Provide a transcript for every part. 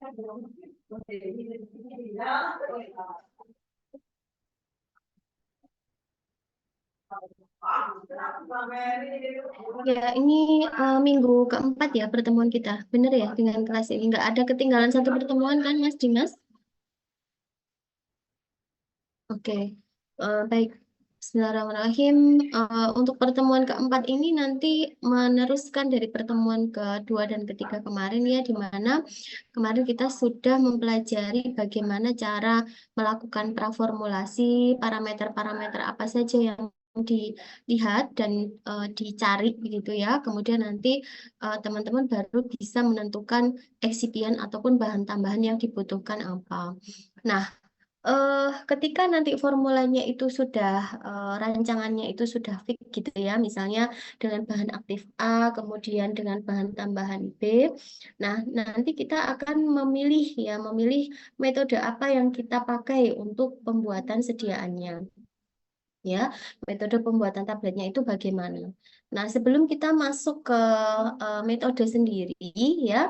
Ya, ini minggu keempat ya pertemuan kita. Bener ya dengan kelas ini. Nggak ada ketinggalan satu pertemuan kan, Mas Dimas? Oke, baik. Bismillahirrahmanirrahim. Untuk pertemuan keempat ini nanti meneruskan dari pertemuan kedua dan ketiga kemarin ya, di mana kemarin kita sudah mempelajari bagaimana cara melakukan praformulasi, parameter-parameter apa saja yang dilihat dan dicari begitu ya. Kemudian nanti teman-teman baru bisa menentukan eksipien ataupun bahan tambahan yang dibutuhkan apa. Nah, ketika nanti formulanya itu sudah rancangannya itu sudah fix gitu ya, misalnya dengan bahan aktif A, kemudian dengan bahan tambahan B. Nah, nanti kita akan memilih metode apa yang kita pakai untuk pembuatan sediaannya. Ya, metode pembuatan tabletnya itu bagaimana? Nah, sebelum kita masuk ke metode sendiri, ya,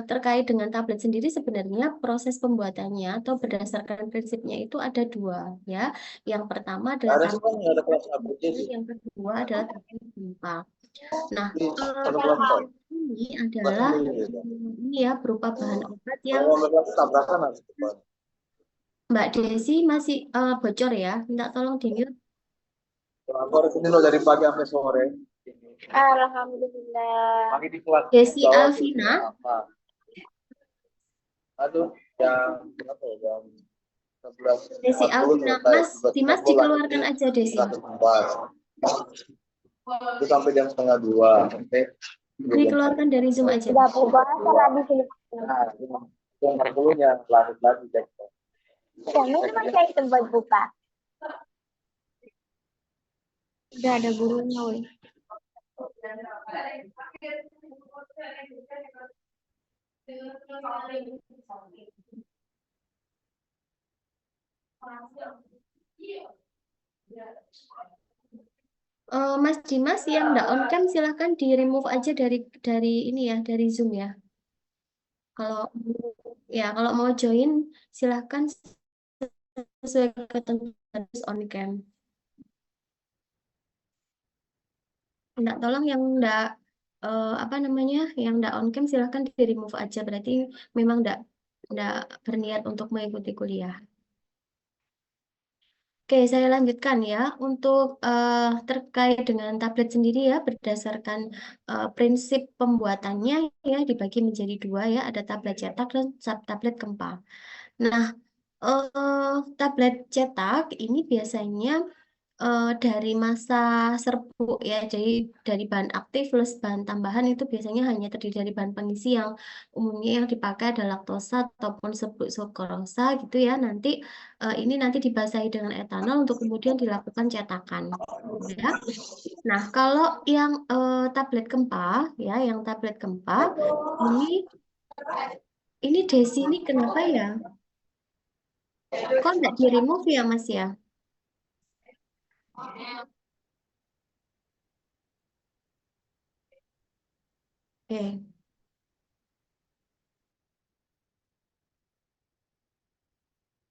terkait dengan tablet sendiri sebenarnya proses pembuatannya atau berdasarkan prinsipnya itu ada dua, ya. Yang pertama adalah Ada tablet, semuanya, ada kelas update sih. yang kedua adalah tablet gempa. Nah, Di satu kelas kok. ini Kelas adalah ini gitu. ini ya berupa bahan obat yang Kalau kelas tabrakan harus cepat. Mbak Desi masih bocor ya. Minta tolong di mute. Aku harus ini loh dari pagi sampai sore. Alhamdulillah. Pagi di kelas Desi bawah tuh Alvina. apa? Aduh, jam berapa ya? Jam 11. Desi Alvina, Mas Dimas dikeluarkan aja Desi. Itu sampai jam setengah 2. Oke. Dikeluarkan dari Zoom aja. Sudah bahasa lagi sini. Nah, yang 40-nya lanjut lagi cek. Kami masih tempat buka. Udah ada gurunya, woi. Mas Dimas yang nggak on cam silahkan di remove aja dari ini ya, dari Zoom ya. Kalau mau join silahkan sesuai ketentuan on cam. Enggak, tolong yang enggak apa namanya, yang enggak on cam silahkan di remove aja, berarti memang enggak berniat untuk mengikuti kuliah. Oke, saya lanjutkan ya. Untuk terkait dengan tablet sendiri ya, berdasarkan prinsip pembuatannya ya dibagi menjadi dua ya, ada tablet cetak dan tablet gempa. Nah, tablet cetak ini biasanya dari masa serbuk ya, jadi dari bahan aktif plus bahan tambahan itu biasanya hanya terdiri dari bahan pengisi yang umumnya yang dipakai adalah laktosa ataupun serbuk sukrosa gitu ya. Nanti ini nanti dibasahi dengan etanol untuk kemudian dilakukan cetakan ya. Nah, kalau yang tablet gempa ya, yang tablet gempa ini Desi ini kenapa ya? Kok nggak di remove ya Mas ya? Oke.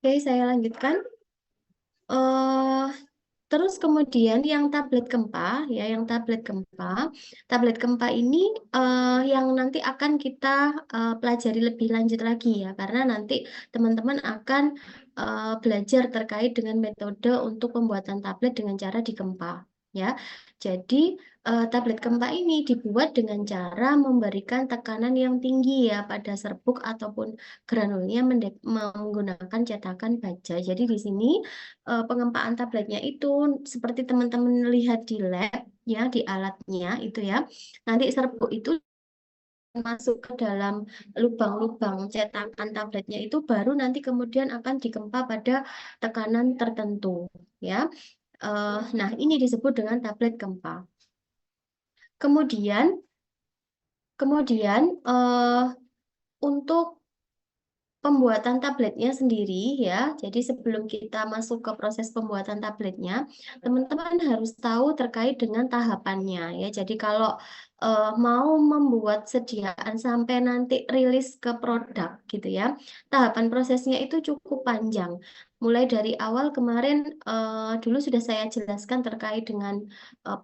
Oke, saya lanjutkan. eh Terus kemudian yang tablet gempa ini yang nanti akan kita pelajari lebih lanjut lagi ya, karena nanti teman-teman akan belajar terkait dengan metode untuk pembuatan tablet dengan cara digempa ya. Jadi tablet gempa ini dibuat dengan cara memberikan tekanan yang tinggi ya pada serbuk ataupun granulnya menggunakan cetakan baja. Jadi di sini pengempaan tabletnya itu seperti teman-teman lihat di lab ya, di alatnya itu ya. Nanti serbuk itu masuk ke dalam lubang-lubang cetakan tabletnya itu baru nanti kemudian akan digempa pada tekanan tertentu ya. Nah, ini disebut dengan tablet gempa. Kemudian kemudian untuk pembuatan tabletnya sendiri ya. Jadi sebelum kita masuk ke proses pembuatan tabletnya, teman-teman harus tahu terkait dengan tahapannya ya. Jadi kalau mau membuat sediaan sampai nanti rilis ke produk gitu ya. Tahapan prosesnya itu cukup panjang. Mulai dari awal kemarin dulu sudah saya jelaskan terkait dengan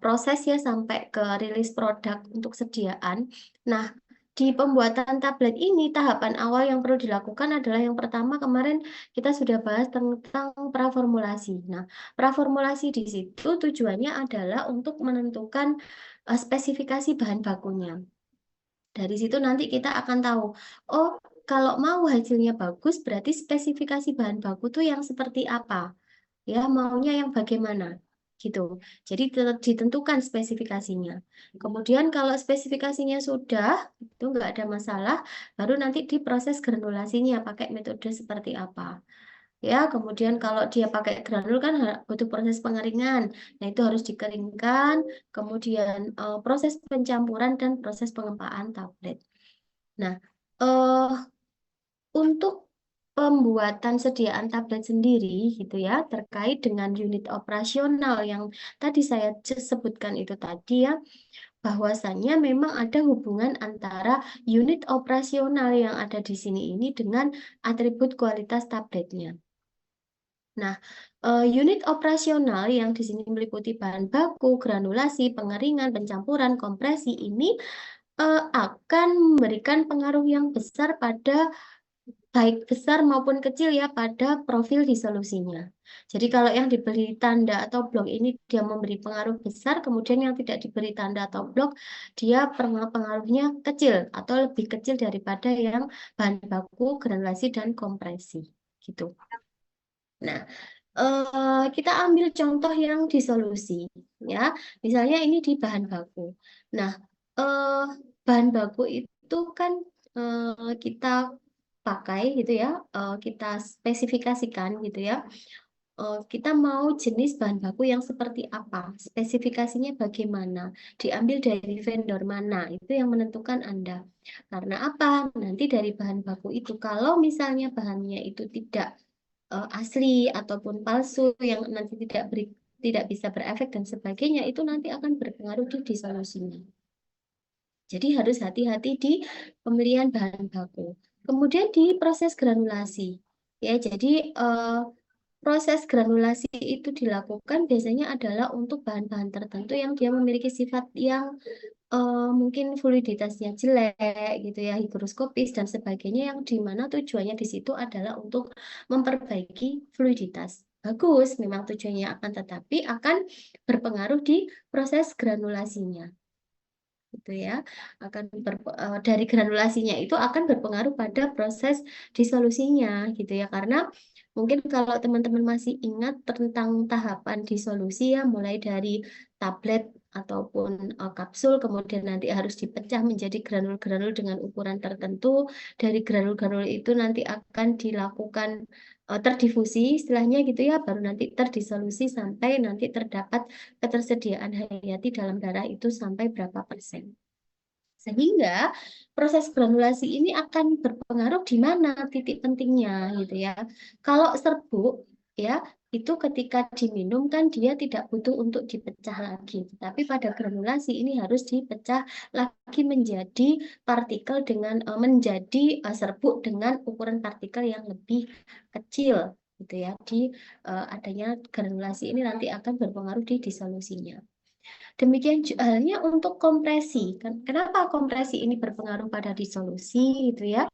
proses ya sampai ke rilis produk untuk sediaan. Nah, di pembuatan tablet ini tahapan awal yang perlu dilakukan adalah yang pertama kemarin kita sudah bahas tentang praformulasi. Nah, praformulasi di situ tujuannya adalah untuk menentukan spesifikasi bahan bakunya. Dari situ nanti kita akan tahu, oh kalau mau hasilnya bagus berarti spesifikasi bahan baku tuh yang seperti apa, ya maunya yang bagaimana, gitu. Jadi ditentukan spesifikasinya. Kemudian kalau spesifikasinya sudah, itu nggak ada masalah, baru nanti diproses granulasinya pakai metode seperti apa. Ya, kemudian kalau dia pakai granul kan butuh proses pengeringan. Nah, itu harus dikeringkan, kemudian proses pencampuran dan proses pengempaan tablet. Nah, eh, untuk pembuatan sediaan tablet sendiri gitu ya, terkait dengan unit operasional yang tadi saya sebutkan itu tadi ya, bahwasannya memang ada hubungan antara unit operasional yang ada di sini ini dengan atribut kualitas tabletnya. Nah, unit operasional yang di sini meliputi bahan baku, granulasi, pengeringan, pencampuran, kompresi ini akan memberikan pengaruh yang besar pada baik besar maupun kecil ya pada profil disolusinya. Jadi kalau yang diberi tanda atau blok ini dia memberi pengaruh besar, kemudian yang tidak diberi tanda atau blok dia pengaruhnya kecil atau lebih kecil daripada yang bahan baku, granulasi dan kompresi gitu. Nah, kita ambil contoh yang disolusi, ya. Misalnya ini di bahan baku. Nah, eh, bahan baku itu kan kita pakai gitu ya, kita spesifikasikan gitu ya. Kita mau jenis bahan baku yang seperti apa, spesifikasinya bagaimana, diambil dari vendor mana, itu yang menentukan Anda. Karena apa? Nanti dari bahan baku itu, kalau misalnya bahannya itu tidak asli ataupun palsu yang nanti tidak bisa berefek dan sebagainya itu nanti akan berpengaruh di disolusinya. Jadi harus hati-hati di pemilihan bahan baku. Kemudian di proses granulasi. Ya, jadi proses granulasi itu dilakukan biasanya adalah untuk bahan-bahan tertentu yang dia memiliki sifat yang mungkin fluiditasnya jelek gitu ya, higroskopis dan sebagainya yang dimana tujuannya di situ adalah untuk memperbaiki fluiditas. Bagus, memang tujuannya akan tetapi akan berpengaruh di proses granulasinya gitu ya akan dari granulasinya itu akan berpengaruh pada proses disolusinya gitu ya karena mungkin kalau teman-teman masih ingat tentang tahapan disolusi ya mulai dari tablet ataupun kapsul kemudian nanti harus dipecah menjadi granul-granul dengan ukuran tertentu dari granul-granul itu nanti akan dilakukan terdifusi istilahnya gitu ya baru nanti terdisolusi sampai nanti terdapat ketersediaan hayati dalam darah itu sampai berapa persen. Sehingga proses granulasi ini akan berpengaruh di mana titik pentingnya gitu ya. Kalau serbuk ya itu ketika diminum kan dia tidak butuh untuk dipecah lagi. Tapi pada granulasi ini harus dipecah lagi menjadi partikel dengan menjadi serbuk dengan ukuran partikel yang lebih kecil gitu ya. Di adanya granulasi ini nanti akan berpengaruh di disolusinya. Demikian halnya untuk kompresi. Kenapa kompresi ini berpengaruh pada disolusi gitu ya?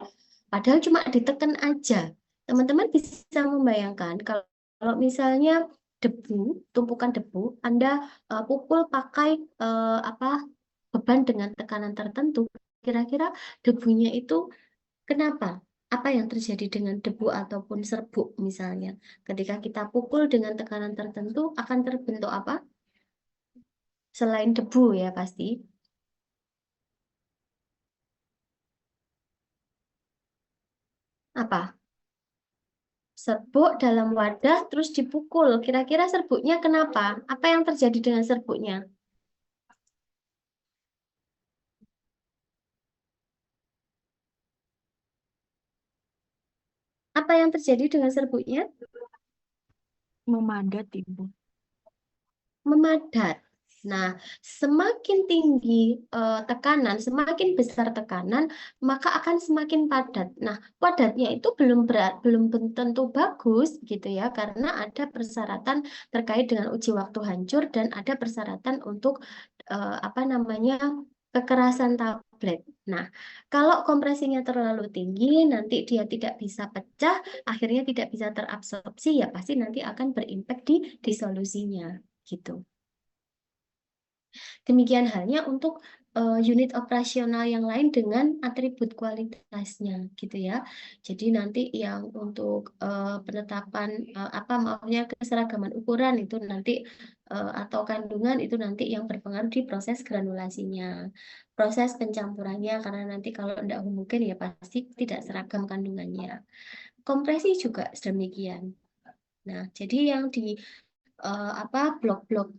Padahal cuma ditekan aja. Teman-teman bisa membayangkan kalau misalnya debu, tumpukan debu, Anda pukul pakai apa beban dengan tekanan tertentu, kira-kira debunya itu kenapa? Apa yang terjadi dengan debu ataupun serbuk misalnya? Ketika kita pukul dengan tekanan tertentu akan terbentuk apa? Selain debu ya pasti. Apa? Serbuk dalam wadah terus dipukul. Kira-kira serbuknya kenapa? Apa yang terjadi dengan serbuknya? Apa yang terjadi dengan serbuknya? Memadat, Ibu. Memadat. Nah, semakin tinggi tekanan, semakin besar tekanan, maka akan semakin padat. Nah, padatnya itu belum tentu bagus gitu ya, karena ada persyaratan terkait dengan uji waktu hancur dan ada persyaratan untuk apa namanya kekerasan tablet. Nah, kalau kompresinya terlalu tinggi, nanti dia tidak bisa pecah, akhirnya tidak bisa terabsorpsi, ya pasti nanti akan berimpact di disolusinya gitu. Demikian halnya untuk unit operasional yang lain dengan atribut kualitasnya gitu ya. Jadi nanti yang untuk penetapan apa maksudnya keseragaman ukuran itu nanti atau kandungan itu nanti yang berpengaruh di proses granulasinya. Proses pencampurannya karena nanti kalau tidak homogen ya pasti tidak seragam kandungannya. Kompresi juga demikian. Nah, jadi yang di apa blok-blok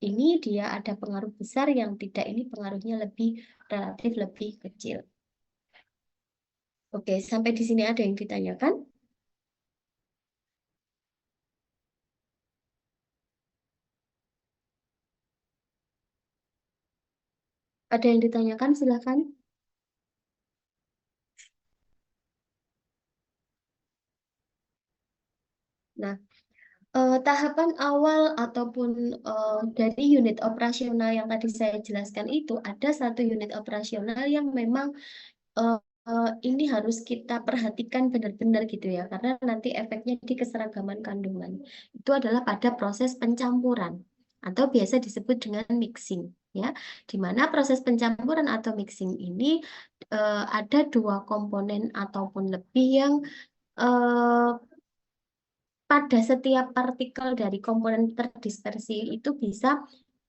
ini dia ada pengaruh besar, yang tidak ini pengaruhnya lebih relatif lebih kecil. Oke, sampai di sini ada yang ditanyakan? Ada yang ditanyakan, silakan. Nah, tahapan awal ataupun dari unit operasional yang tadi saya jelaskan itu ada satu unit operasional yang memang eh, ini harus kita perhatikan benar-benar gitu ya, karena nanti efeknya di keseragaman kandungan. Itu adalah pada proses pencampuran atau biasa disebut dengan mixing ya, di mana proses pencampuran atau mixing ini ada dua komponen ataupun lebih yang eh, pada setiap partikel dari komponen terdispersi itu bisa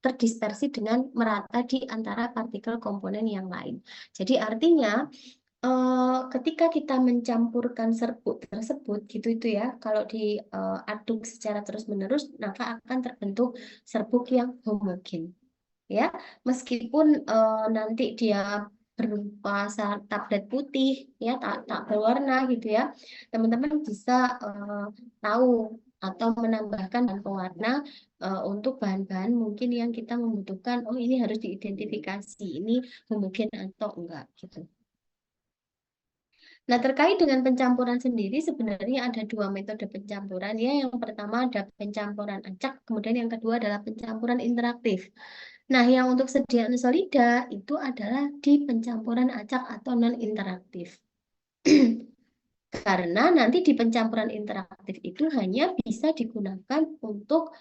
terdispersi dengan merata di antara partikel komponen yang lain. Jadi artinya ketika kita mencampurkan serbuk tersebut gitu itu ya, kalau diaduk secara terus-menerus maka akan terbentuk serbuk yang homogen ya, meskipun nanti dia berupa tablet putih ya, tak berwarna gitu ya, teman-teman bisa tahu atau menambahkan bahan pewarna untuk bahan-bahan mungkin yang kita membutuhkan. Oh, ini harus diidentifikasi ini homogen atau enggak gitu. Nah, terkait dengan pencampuran sendiri, sebenarnya ada dua metode pencampuran ya. Yang pertama ada pencampuran acak, kemudian yang kedua adalah pencampuran interaktif. Nah, yang untuk sediaan solida itu adalah di pencampuran acak atau non-interaktif. Karena nanti di pencampuran interaktif itu hanya bisa digunakan untuk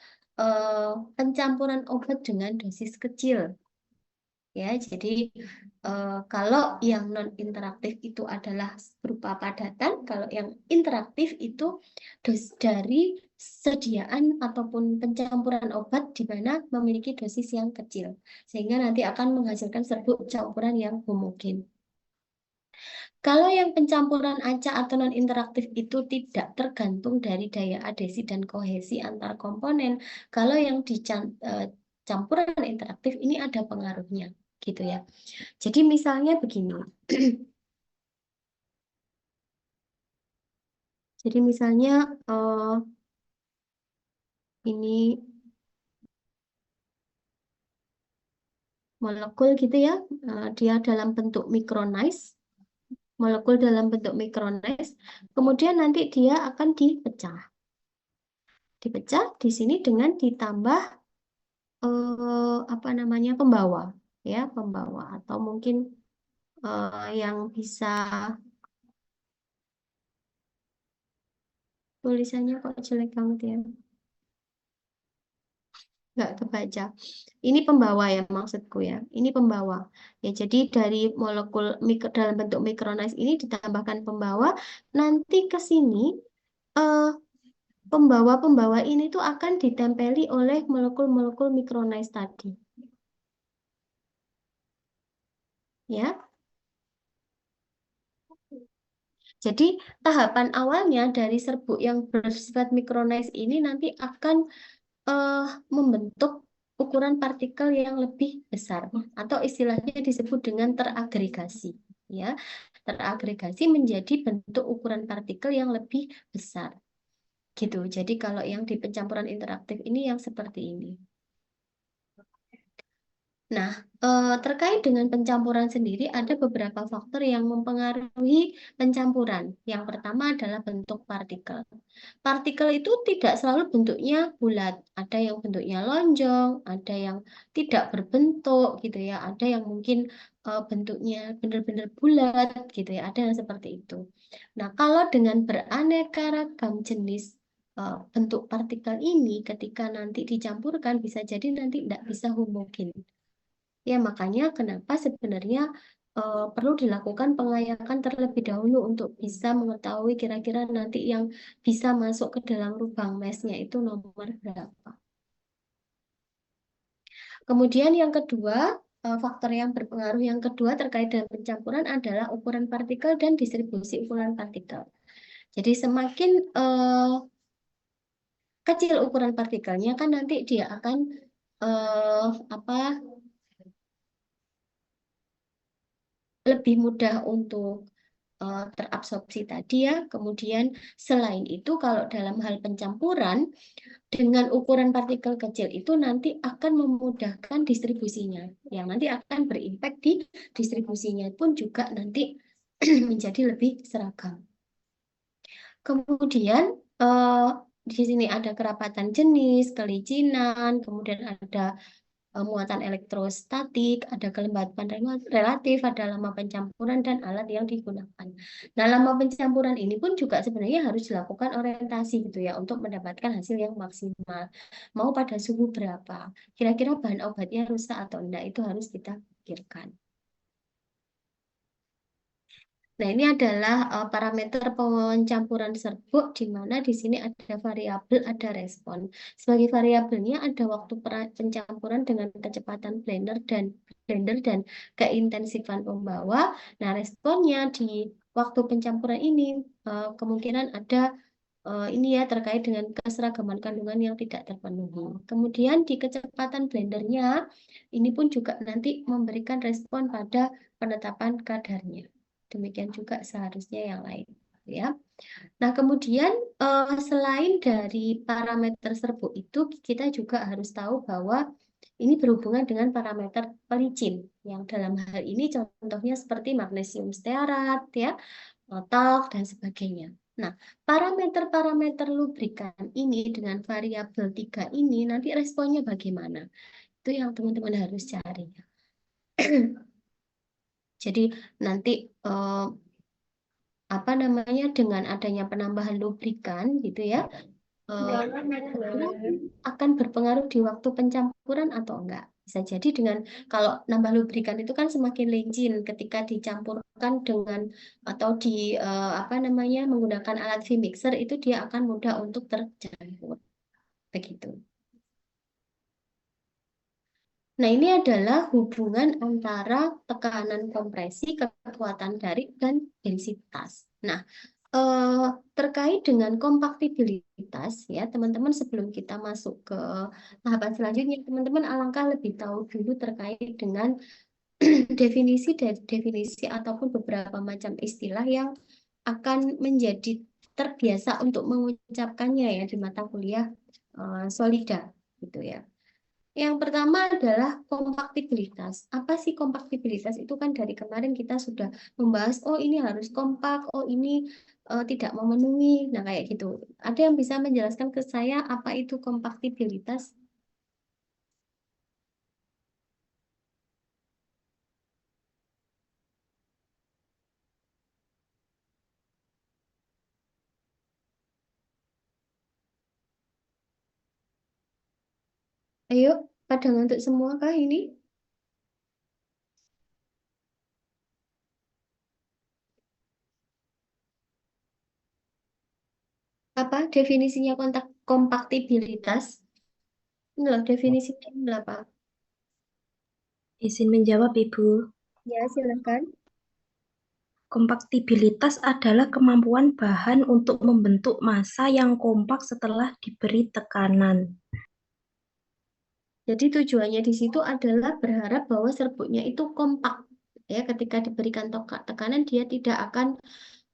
pencampuran obat dengan dosis kecil. Ya, jadi kalau yang non interaktif itu adalah berupa padatan, kalau yang interaktif itu dari sediaan ataupun pencampuran obat di mana memiliki dosis yang kecil, sehingga nanti akan menghasilkan serbuk campuran yang homogen. Kalau yang pencampuran acak atau non interaktif itu tidak tergantung dari daya adhesi dan kohesi antar komponen. Kalau yang campuran interaktif ini ada pengaruhnya, gitu ya. Jadi misalnya begini. Jadi misalnya ini molekul gitu ya, dia dalam bentuk micronized, molekul dalam bentuk micronized, kemudian nanti dia akan dipecah. Dipecah di sini dengan ditambah apa namanya pembawa, ya pembawa atau mungkin yang bisa tulisannya kok jelek banget ya. Nggak kebaca. Ini pembawa ya maksudku ya. Ini pembawa. Ya, jadi dari molekul dalam bentuk micronized ini ditambahkan pembawa, nanti ke sini eh, pembawa-pembawa ini tuh akan ditempeli oleh molekul-molekul micronized tadi. Ya. Jadi tahapan awalnya dari serbuk yang bersifat micronized ini nanti akan membentuk ukuran partikel yang lebih besar atau istilahnya disebut dengan teragregasi ya, teragregasi menjadi bentuk ukuran partikel yang lebih besar gitu. Jadi kalau yang di pencampuran interaktif ini yang seperti ini, Nah, terkait dengan pencampuran sendiri, ada beberapa faktor yang mempengaruhi pencampuran. Yang pertama adalah bentuk partikel. Partikel itu tidak selalu bentuknya bulat. Ada yang bentuknya lonjong, ada yang tidak berbentuk gitu ya. Ada yang mungkin bentuknya benar-benar bulat gitu ya. Ada yang seperti itu. Nah, kalau dengan beraneka ragam jenis bentuk partikel ini ketika nanti dicampurkan bisa jadi nanti tidak bisa homogen. Ya, makanya kenapa sebenarnya perlu dilakukan pengayakan terlebih dahulu untuk bisa mengetahui kira-kira nanti yang bisa masuk ke dalam lubang mesnya itu nomor berapa. Kemudian yang kedua, faktor yang berpengaruh yang kedua terkait dengan pencampuran adalah ukuran partikel dan distribusi ukuran partikel. Jadi semakin kecil ukuran partikelnya kan nanti dia akan apa lebih mudah untuk terabsorpsi tadi ya. Kemudian selain itu kalau dalam hal pencampuran dengan ukuran partikel kecil itu nanti akan memudahkan distribusinya. Yang nanti akan berimpact di distribusinya pun juga nanti menjadi lebih seragam. Kemudian di sini ada kerapatan jenis, kelicinan, kemudian ada muatan elektrostatik, ada kelembapan relatif, ada lama pencampuran, dan alat yang digunakan. Nah, lama pencampuran ini pun juga sebenarnya harus dilakukan orientasi gitu ya, untuk mendapatkan hasil yang maksimal. Mau pada suhu berapa? Kira-kira bahan obatnya rusak atau enggak, itu harus kita pikirkan. Nah, ini adalah parameter pencampuran serbuk di mana di sini ada variabel, ada respon. Sebagai variabelnya ada waktu pencampuran dengan kecepatan blender dan keintensifan pembawa. Nah, responnya di waktu pencampuran ini kemungkinan ada ini ya terkait dengan keseragaman kandungan yang tidak terpenuhi. Kemudian di kecepatan blendernya ini pun juga nanti memberikan respon pada penetapan kadarnya. Demikian juga seharusnya yang lain, ya. Nah, kemudian selain dari parameter serbuk itu, kita juga harus tahu bahwa ini berhubungan dengan parameter pelicin, yang dalam hal ini contohnya seperti magnesium stearat, ya, talk, dan sebagainya. Nah, parameter-parameter lubrikan ini dengan variabel 3 ini nanti responnya bagaimana? Itu yang teman-teman harus cari. Jadi nanti apa namanya dengan adanya penambahan lubrikan gitu ya akan berpengaruh di waktu pencampuran atau enggak. Bisa jadi dengan kalau nambah lubrikan itu kan semakin licin ketika dicampurkan dengan atau di apa namanya menggunakan alat V-mixer itu dia akan mudah untuk tercampur. Begitu. Nah, ini adalah hubungan antara tekanan kompresi, kekuatan tarik, dan densitas. Nah, terkait dengan kompaktibilitas, ya teman-teman sebelum kita masuk ke tahapan selanjutnya, teman-teman alangkah lebih tahu dulu terkait dengan definisi ataupun beberapa macam istilah yang akan menjadi terbiasa untuk mengucapkannya ya di mata kuliah Solida, gitu ya. Yang pertama adalah kompaktibilitas. Apa sih kompaktibilitas? Itu kan dari kemarin kita sudah membahas, oh ini harus kompak, oh ini tidak memenuhi. Nah, kayak gitu. Ada yang bisa menjelaskan ke saya apa itu kompaktibilitas? Ayo, pada ngantuk semua kah ini? Apa definisinya kompaktibilitas? Ini loh definisinya ini apa? Izin menjawab, Ibu. Ya, silakan. Kompaktibilitas adalah kemampuan bahan untuk membentuk massa yang kompak setelah diberi tekanan. Jadi tujuannya di situ adalah berharap bahwa serbuknya itu kompak. Ya, ketika diberikan tekanan dia tidak akan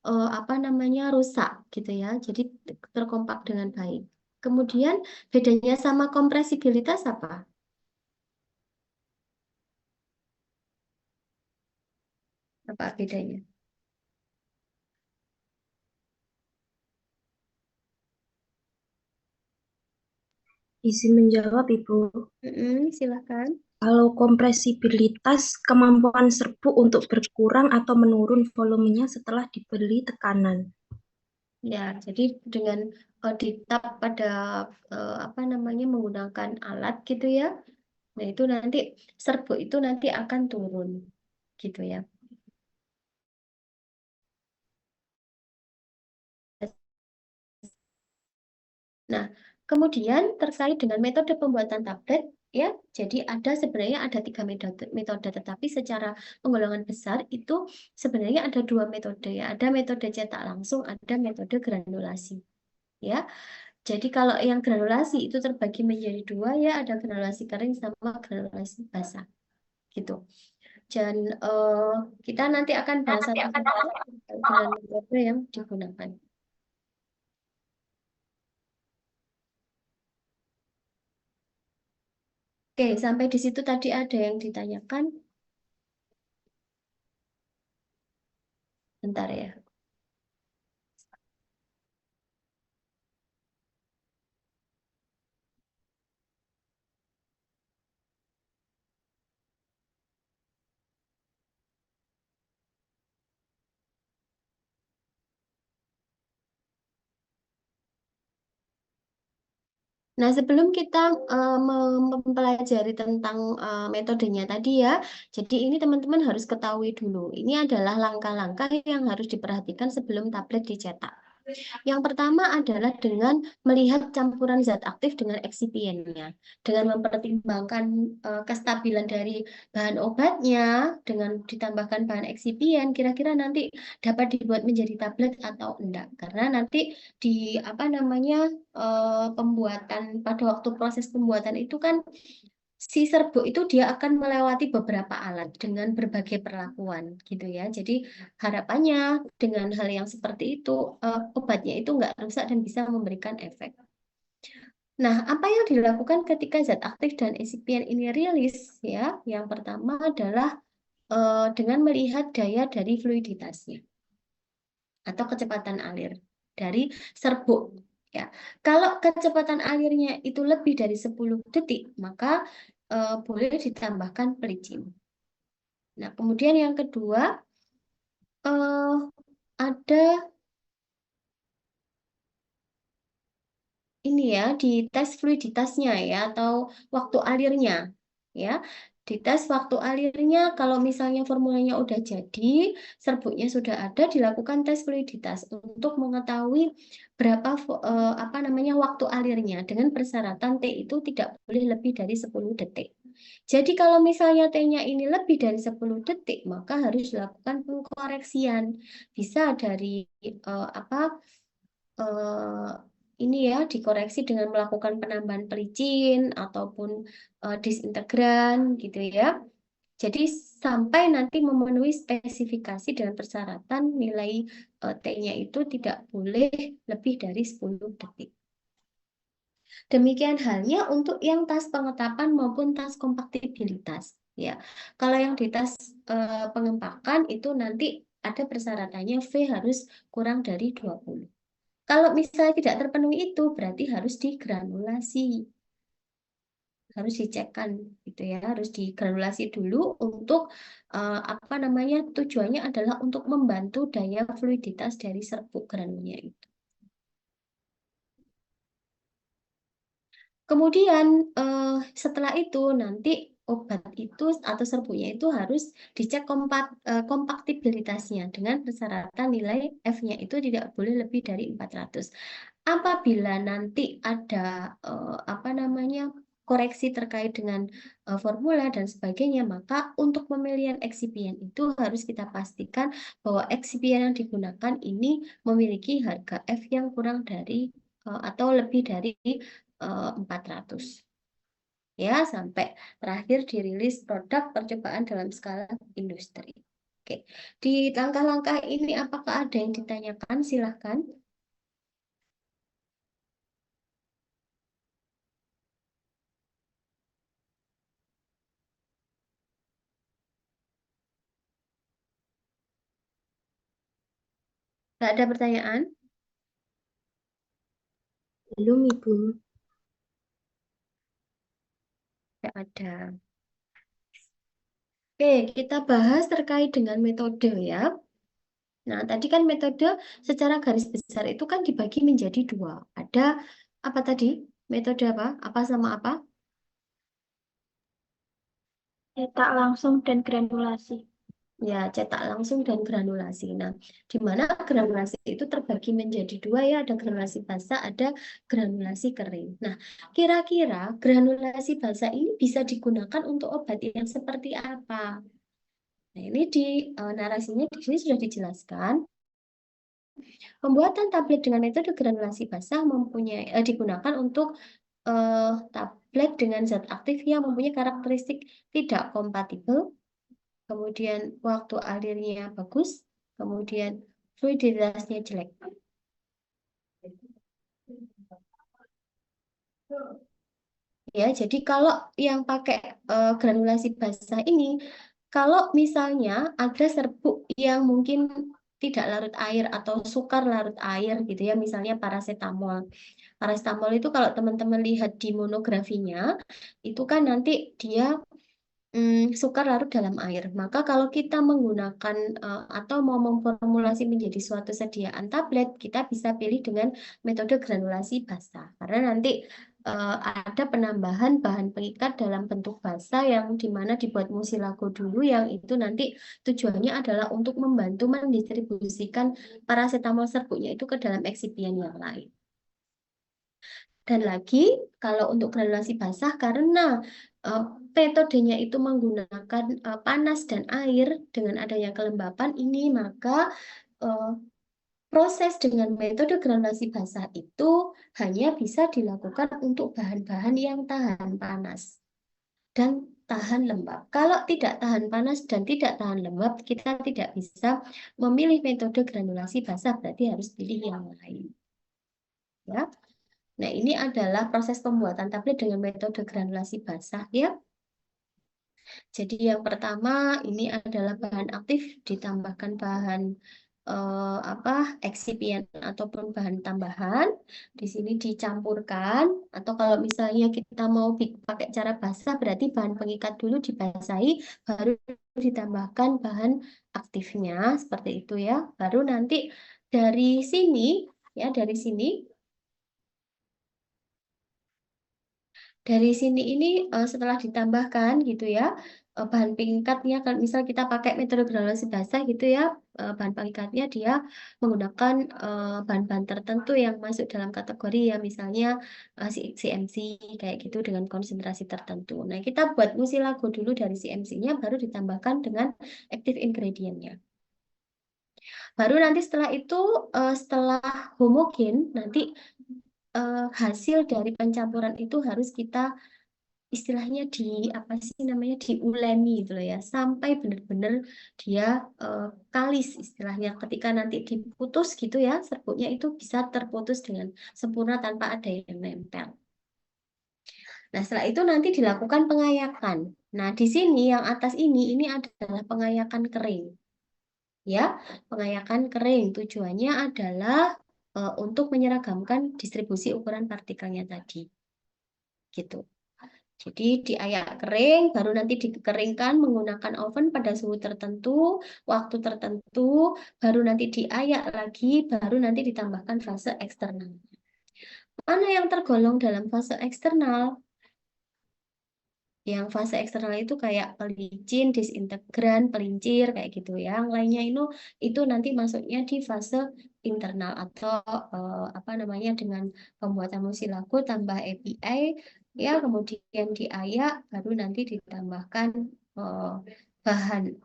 apa namanya rusak gitu ya. Jadi terkompak dengan baik. Kemudian bedanya sama kompresibilitas apa? Apa bedanya? Izin menjawab, Ibu. Silakan. Kalau kompresibilitas, kemampuan serbuk untuk berkurang atau menurun volumenya setelah diberi tekanan. Ya, jadi dengan ditap pada apa namanya menggunakan alat gitu ya. Nah, itu nanti serbuk itu nanti akan turun gitu ya. Nah, kemudian terkait dengan metode pembuatan tablet, ya, jadi sebenarnya ada 3 metode, tetapi secara penggolongan besar itu sebenarnya ada 2 metode ya, ada metode cetak langsung, ada metode granulasi, ya. Jadi kalau yang granulasi itu terbagi menjadi 2 ya, ada granulasi kering sama granulasi basah, gitu. Dan kita nanti akan bahas satu-satu dengan metode yang digunakan. Oke, sampai di situ tadi ada yang ditanyakan. Bentar ya. Nah, sebelum kita mempelajari tentang metodenya tadi ya, jadi ini teman-teman harus ketahui dulu. Ini adalah langkah-langkah yang harus diperhatikan sebelum tablet dicetak. Yang pertama adalah dengan melihat campuran zat aktif dengan eksipiennya. Dengan mempertimbangkan kestabilan dari bahan obatnya, dengan ditambahkan bahan eksipien, kira-kira nanti dapat dibuat menjadi tablet atau enggak. Karena nanti di apa namanya pembuatan pada waktu proses pembuatan itu kan si serbuk itu dia akan melewati beberapa alat dengan berbagai perlakuan gitu ya. Jadi harapannya dengan hal yang seperti itu obatnya itu nggak rusak dan bisa memberikan efek. Nah, apa yang dilakukan ketika zat aktif dan eksipien ini rilis ya? Yang pertama adalah dengan melihat daya dari fluiditasnya atau kecepatan alir dari serbuk ya. Kalau kecepatan alirnya itu lebih dari 10 detik, maka boleh ditambahkan pelicin. Nah, kemudian yang kedua ada ini ya di tes fluiditasnya ya atau waktu alirnya ya. Di tes waktu alirnya kalau misalnya formulanya udah jadi, serbuknya sudah ada, dilakukan tes fluiditas untuk mengetahui berapa apa namanya waktu alirnya dengan persyaratan T itu tidak boleh lebih dari 10 detik. Jadi kalau misalnya T-nya ini lebih dari 10 detik, maka harus dilakukan pengkoreksian. Bisa dari apa eh, ini ya dikoreksi dengan melakukan penambahan pelicin ataupun disintegran gitu ya. Jadi sampai nanti memenuhi spesifikasi dan persyaratan nilai T-nya itu tidak boleh lebih dari 10 detik. Demikian halnya untuk yang tas pengetapan maupun tas kompaktibilitas ya. Kalau yang di tas pengempakan itu nanti ada persyaratannya V harus kurang dari 20. Kalau misalnya tidak terpenuhi itu, berarti harus digranulasi. Harus dicekkan gitu ya, harus digranulasi dulu untuk apa namanya? Tujuannya adalah untuk membantu daya fluiditas dari serbuk granulnya itu. Kemudian setelah itu nanti obat itu atau serbuknya itu harus dicek kompaktibilitasnya dengan persyaratan nilai F-nya itu tidak boleh lebih dari 400. Apabila nanti ada apa namanya koreksi terkait dengan formula dan sebagainya, maka untuk pemilihan eksipien itu harus kita pastikan bahwa eksipien yang digunakan ini memiliki harga F yang kurang dari atau lebih dari 400 ya sampai terakhir dirilis produk percobaan dalam skala industri. Oke, di langkah-langkah ini apakah ada yang ditanyakan? Silahkan. Nggak ada pertanyaan? Belum, Ibu. Nggak ada. Oke, kita bahas terkait dengan metode ya. Nah, tadi kan metode secara garis besar itu kan dibagi menjadi dua. Ada apa tadi? Metode apa? Apa sama apa? Cetak langsung dan granulasi. Ya, cetak langsung dan granulasi. Nah, di mana granulasi itu terbagi menjadi dua ya, ada granulasi basah, ada granulasi kering. Nah, kira-kira granulasi basah ini bisa digunakan untuk obat yang seperti apa? Nah, ini di narasinya di sini sudah dijelaskan. Pembuatan tablet dengan metode granulasi basah digunakan untuk tablet dengan zat aktif yang mempunyai karakteristik tidak kompatibel, kemudian waktu alirnya bagus, kemudian fluiditasnya jelek. Ya, jadi kalau yang pakai granulasi basah ini, kalau misalnya ada serbuk yang mungkin tidak larut air atau sukar larut air gitu ya, misalnya paracetamol. Paracetamol itu kalau teman-teman lihat di monografinya, itu kan nanti dia sukar larut dalam air. Maka kalau kita menggunakan atau mau memformulasi menjadi suatu sediaan tablet, kita bisa pilih dengan metode granulasi basah. Karena nanti ada penambahan bahan pengikat dalam bentuk basah yang dimana dibuat musilago dulu, yang itu nanti tujuannya adalah untuk membantu mendistribusikan paracetamol serbuknya itu ke dalam eksipien yang lain. Dan lagi, kalau untuk granulasi basah, karena metodenya itu menggunakan panas dan air dengan adanya kelembapan ini, maka proses dengan metode granulasi basah itu hanya bisa dilakukan untuk bahan-bahan yang tahan panas dan tahan lembab. Kalau tidak tahan panas dan tidak tahan lembab, kita tidak bisa memilih metode granulasi basah, berarti harus pilih yang lain. Ya. Nah, ini adalah proses pembuatan tablet dengan metode granulasi basah ya. Jadi yang pertama ini adalah bahan aktif ditambahkan bahan eksipien ataupun bahan tambahan. Di sini dicampurkan, atau kalau misalnya kita mau pakai cara basah berarti bahan pengikat dulu dibasahi baru ditambahkan bahan aktifnya seperti itu ya. Baru nanti dari sini dari sini ini setelah ditambahkan gitu ya bahan pengikatnya, kalau misal kita pakai metode granulasi basah gitu ya, bahan pengikatnya dia menggunakan bahan-bahan tertentu yang masuk dalam kategori ya, misalnya CMC kayak gitu dengan konsentrasi tertentu. Nah, kita buat musilago dulu dari CMC-nya, baru ditambahkan dengan active ingredient-nya. Baru nanti setelah itu setelah homogen, nanti hasil dari pencampuran itu harus kita istilahnya diuleni gitu loh ya, sampai benar-benar dia kalis istilahnya. Ketika nanti diputus gitu ya, serbuknya itu bisa terputus dengan sempurna tanpa ada yang nempel. Nah, setelah itu nanti dilakukan pengayakan. Nah, di sini yang atas ini adalah pengayakan kering. Ya, pengayakan kering tujuannya adalah untuk menyeragamkan distribusi ukuran partikelnya tadi. Gitu. Jadi diayak kering, baru nanti dikeringkan menggunakan oven pada suhu tertentu, waktu tertentu, baru nanti diayak lagi, baru nanti ditambahkan fase eksternal. Mana yang tergolong dalam fase eksternal? Yang fase eksternal itu kayak pelicin, disintegran, pelincir, kayak gitu ya. Yang lainnya itu nanti masuknya di fase internal atau dengan pembuatan musilago tambah API ya, kemudian diayak, baru nanti ditambahkan bahan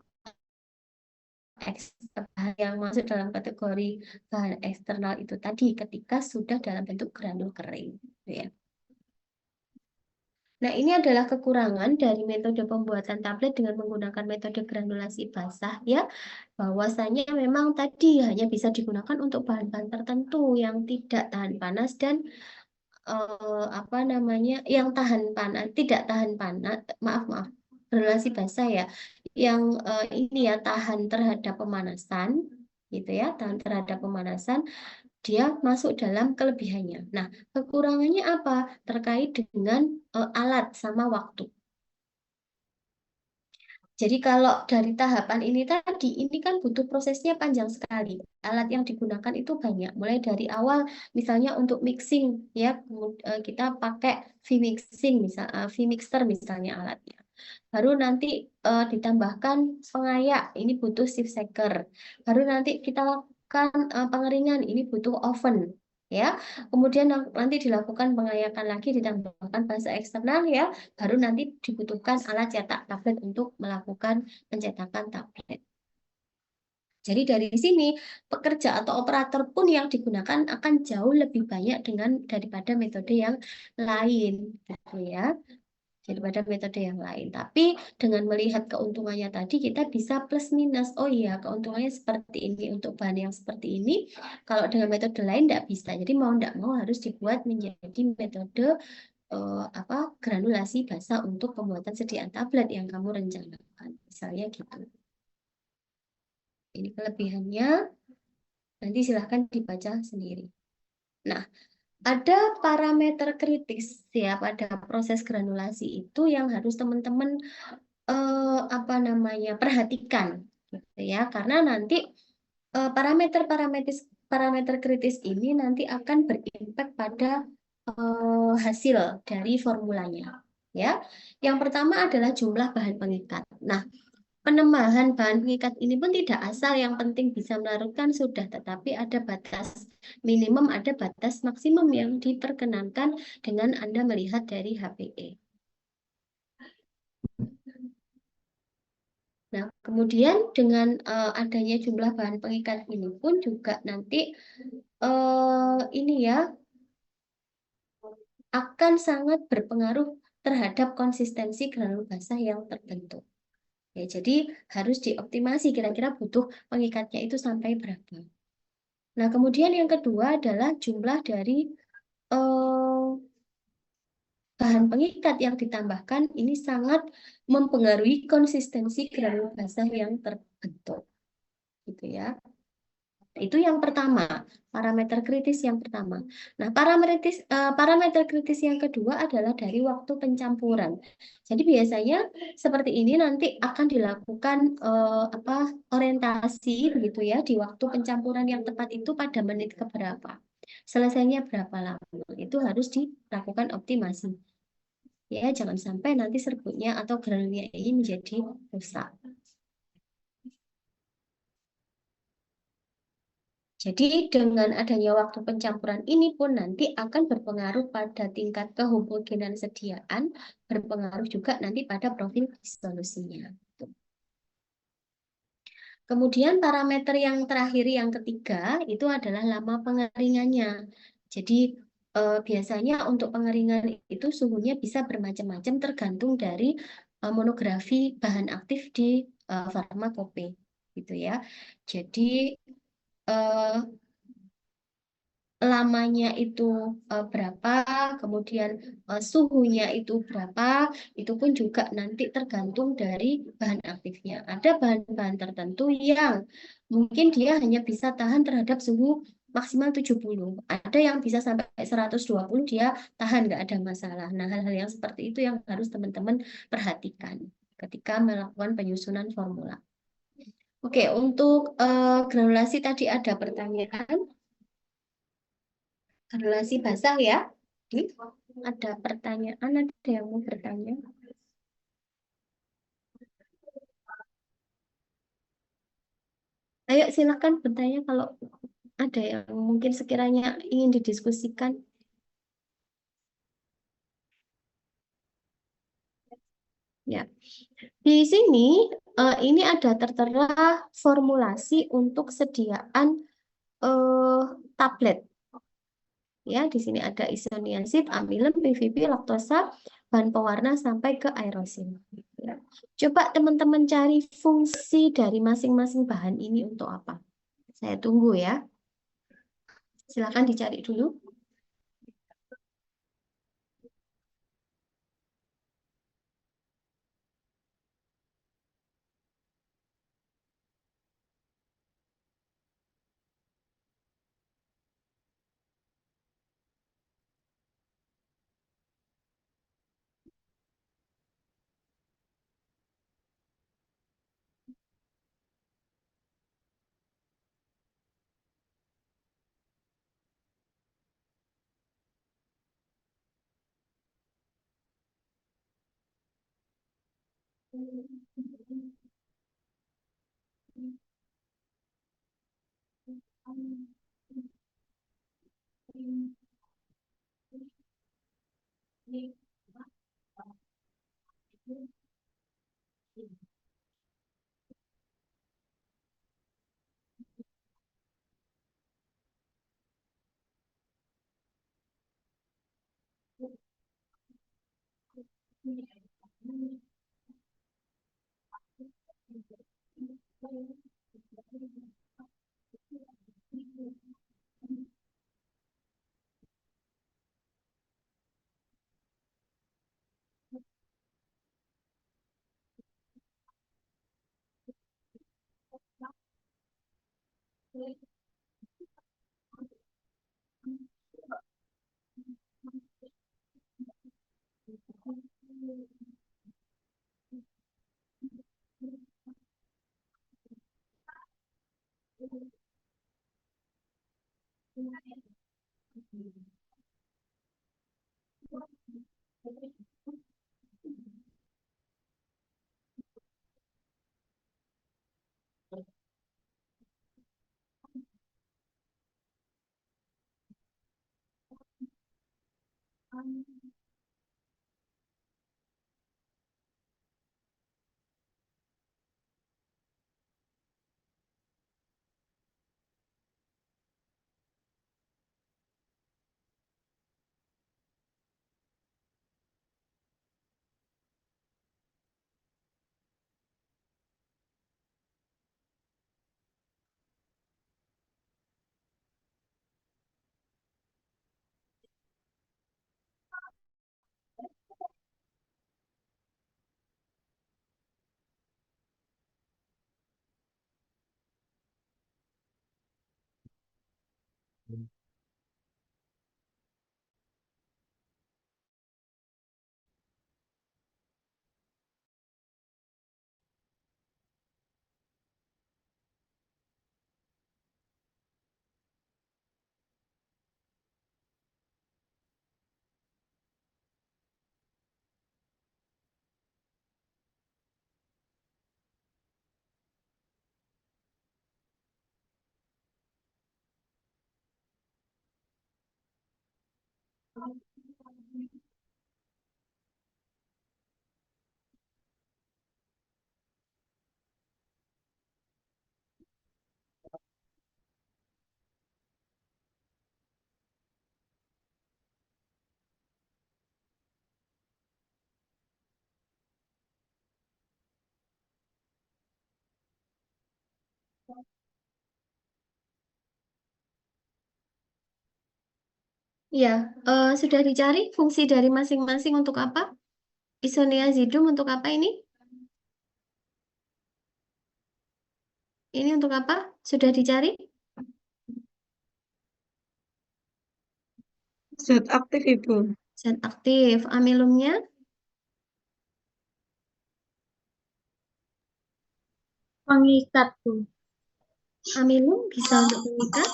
yang masuk dalam kategori bahan eksternal itu tadi ketika sudah dalam bentuk granul kering ya. Nah, ini adalah kekurangan dari metode pembuatan tablet dengan menggunakan metode granulasi basah ya. Bahwasanya memang tadi hanya bisa digunakan untuk bahan-bahan tertentu yang tidak tahan panas dan yang tahan panas, tidak tahan panas, maaf, granulasi basah ya. Yang ini ya tahan terhadap pemanasan gitu ya, tahan terhadap pemanasan, dia masuk dalam kelebihannya. Nah, kekurangannya apa? Terkait dengan alat sama waktu. Jadi kalau dari tahapan ini tadi, ini kan butuh prosesnya panjang sekali. Alat yang digunakan itu banyak. Mulai dari awal, misalnya untuk mixing, ya kita pakai vmixing, vmixer misalnya alatnya. Baru nanti ditambahkan pengayak, ini butuh shift shaker. Baru nanti kita lakukan pengeringan, ini butuh oven. Ya, kemudian nanti dilakukan pengayakan lagi, ditambahkan fase eksternal ya, baru nanti dibutuhkan alat cetak tablet untuk melakukan pencetakan tablet. Jadi dari sini pekerja atau operator pun yang digunakan akan jauh lebih banyak daripada metode yang lain, gitu ya. Daripada metode yang lain. Tapi dengan melihat keuntungannya tadi kita bisa plus minus. Oh iya, keuntungannya seperti ini untuk bahan yang seperti ini. Kalau dengan metode lain tidak bisa. Jadi mau tidak mau harus dibuat menjadi metode granulasi basa untuk pembuatan sediaan tablet yang kamu rencanakan. Misalnya gitu. Ini kelebihannya. Nanti silahkan dibaca sendiri. Nah, ada parameter kritis ya pada proses granulasi itu yang harus teman-teman perhatikan gitu ya, karena nanti parameter kritis ini nanti akan berimpact pada hasil dari formulanya ya. Yang pertama adalah jumlah bahan pengikat. Nah, penambahan bahan pengikat ini pun tidak asal, yang penting bisa melarutkan sudah, tetapi ada batas minimum, ada batas maksimum yang diperkenankan dengan Anda melihat dari HPE. Nah, kemudian dengan adanya jumlah bahan pengikat ini pun juga nanti ini ya akan sangat berpengaruh terhadap konsistensi granul basah yang terbentuk. Ya, jadi harus dioptimasi kira-kira butuh pengikatnya itu sampai berapa. Nah, kemudian yang kedua adalah jumlah dari bahan pengikat yang ditambahkan ini sangat mempengaruhi konsistensi granul basah yang terbentuk. Gitu ya. Itu yang pertama, parameter kritis yang pertama. Nah, parameter kritis yang kedua adalah dari waktu pencampuran. Jadi biasanya seperti ini nanti akan dilakukan orientasi begitu ya di waktu pencampuran yang tepat itu pada menit keberapa. Selesainya berapa lama. Itu harus dilakukan optimasi. Ya, jangan sampai nanti serbuknya atau granulnya ini menjadi rusak. Jadi dengan adanya waktu pencampuran ini pun nanti akan berpengaruh pada tingkat kehomogenan sediaan, berpengaruh juga nanti pada profil disolusinya. Kemudian parameter yang terakhir yang ketiga itu adalah lama pengeringannya. Jadi biasanya untuk pengeringan itu suhunya bisa bermacam-macam tergantung dari monografi bahan aktif di farmakope gitu ya. Jadi lamanya itu berapa, kemudian suhunya itu berapa, itu pun juga nanti tergantung dari bahan aktifnya. Ada bahan-bahan tertentu yang mungkin dia hanya bisa tahan terhadap suhu maksimal 70. Ada yang bisa sampai 120 dia tahan, nggak ada masalah. Nah, hal-hal yang seperti itu yang harus teman-teman perhatikan ketika melakukan penyusunan formula. Oke, untuk granulasi tadi ada pertanyaan. Granulasi basah ya. Ada pertanyaan, ada yang mau bertanya? Ayo silakan bertanya kalau ada yang mungkin sekiranya ingin didiskusikan. Ya, di sini ini ada tertera formulasi untuk sediaan tablet. Ya, di sini ada isoniazid, amilem, PVP, laktosa, bahan pewarna sampai ke aerosin. Ya. Coba teman-teman cari fungsi dari masing-masing bahan ini untuk apa. Saya tunggu ya. Silakan dicari dulu. Ya, sudah dicari fungsi dari masing-masing untuk apa? Isoniazidum untuk apa ini? Ini untuk apa? Sudah dicari? Zat aktif Ibu. Zat aktif. Amilumnya? Pengikat, Bu. Amilum bisa untuk pengikat?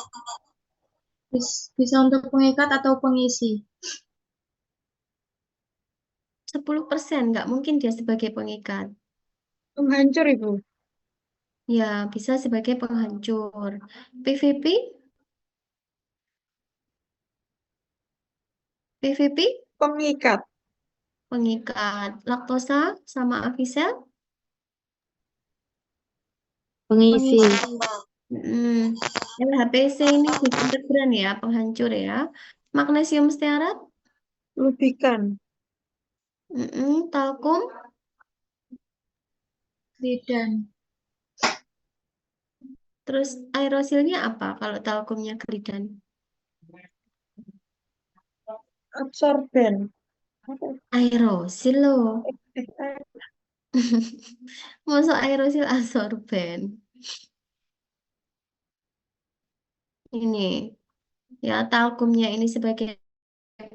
Bisa untuk pengikat atau pengisi. 10%, nggak mungkin dia sebagai pengikat. Penghancur Ibu. Ya, bisa sebagai penghancur. PVP? PVP? Pengikat. Pengikat. Laktosa sama afisel? Pengisi. LHPC ini disintegran ya, penghancur ya. Magnesium stearat? Lubrikan. Talkum? Lidan. Terus aerosilnya apa kalau talkumnya gelidan? Absorben. Aerosil loh. Eh, Masuk aerosil absorben. Ini ya talkumnya ini sebagai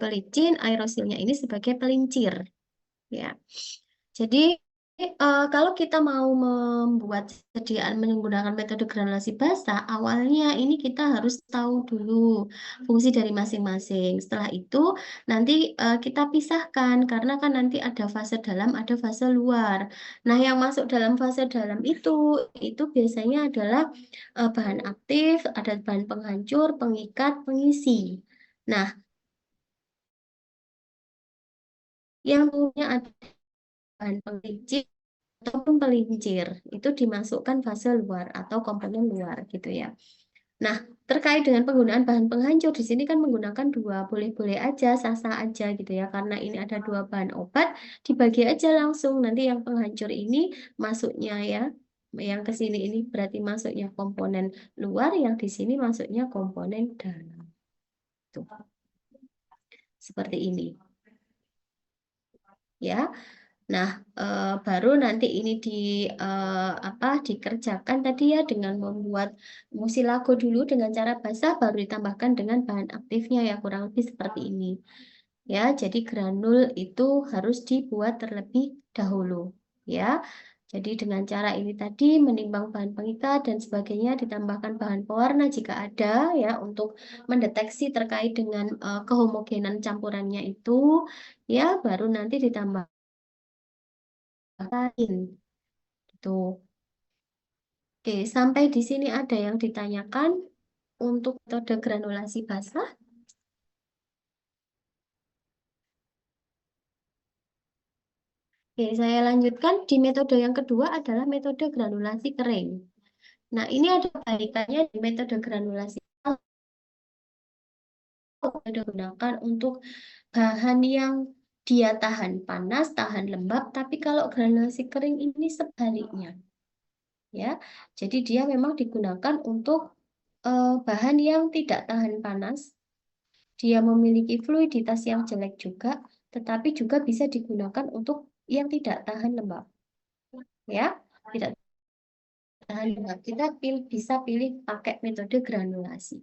pelicin, aerosilnya ini sebagai pelincir. Ya. Jadi Kalau kita mau membuat sediaan menggunakan metode granulasi basah, awalnya ini kita harus tahu dulu fungsi dari masing-masing. Setelah itu nanti kita pisahkan karena kan nanti ada fase dalam, ada fase luar. Nah, yang masuk dalam fase dalam itu biasanya adalah bahan aktif, ada bahan penghancur, pengikat, pengisi. Nah, yang punya ada bahan pengicip ataupun pelincir itu dimasukkan fase luar atau komponen luar gitu ya. Nah, terkait dengan penggunaan bahan penghancur di sini kan menggunakan dua, boleh-boleh aja, sah-sah aja gitu ya. Karena ini ada dua bahan obat, dibagi aja langsung. Nanti yang penghancur ini masuknya ya, yang ke sini ini berarti masuknya komponen luar, yang di sini masuknya komponen dalam. Tuh. Seperti ini. Ya. Nah, baru nanti ini dikerjakan tadi ya dengan membuat musilago dulu dengan cara basah, baru ditambahkan dengan bahan aktifnya ya kurang lebih seperti ini. Ya, jadi granul itu harus dibuat terlebih dahulu. Ya, jadi dengan cara ini tadi menimbang bahan pengikat dan sebagainya, ditambahkan bahan pewarna jika ada ya untuk mendeteksi terkait dengan kehomogenan campurannya itu, ya baru nanti ditambah lain gitu. Oke, sampai di sini ada yang ditanyakan untuk metode granulasi basah. Oke, saya lanjutkan di metode yang kedua adalah metode granulasi kering. Nah, ini ada kebalikannya di metode granulasi digunakan untuk bahan yang dia tahan panas, tahan lembab, tapi kalau granulasi kering ini sebaliknya. Ya, jadi dia memang digunakan untuk bahan yang tidak tahan panas, dia memiliki fluiditas yang jelek juga, tetapi juga bisa digunakan untuk yang tidak tahan lembab. Ya, tidak tahan lembab. Kita bisa pilih pakai metode granulasi.